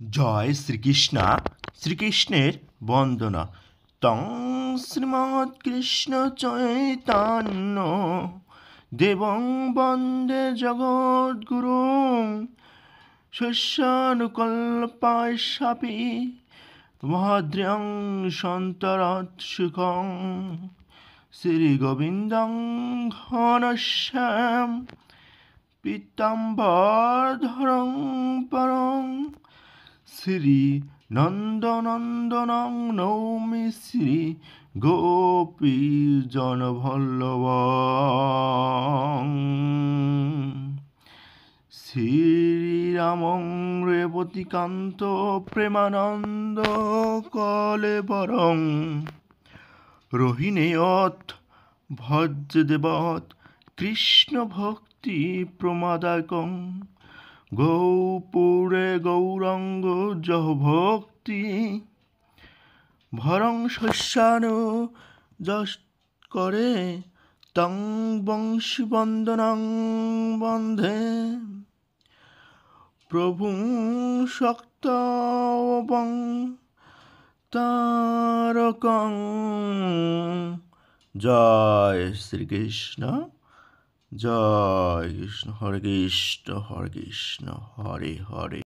জয় শ্রীকৃষ্ণা শ্রীকৃষ্ণের বন্দনা তং শ্রীমৎ কৃষ্ণ চৈতন্য দেবং বন্দে জগদ্গুরুং শিষ্যানুকল্পায়াপি ভদ্র্যং সন্তরৎসুখং শ্রীগোবিন্দং ঘনশ্যাম পীতাম্বরধরং পরং শ্রী নন্দনন্দনং নৌমি শ্রী গোপীজনবল্লভং শ্রীরামং রেবতীকান্ত প্রেমানন্দ কলেবরং রোহিণীয়ৎ ভজ্রদেবৎ কৃষ্ণ ভক্তি প্রমাদায়কং গৌপুরে গৌরাঙ্গ জহ ভক্তি ভরং শস্যানু যশ করে তং বংশীবন্দনং বন্ধে প্রভুং শক্তবং তারকং। জয় শ্রীকৃষ্ণ জয় কৃষ্ণ হরে কৃষ্ণ হরে কৃষ্ণ হরে হরে।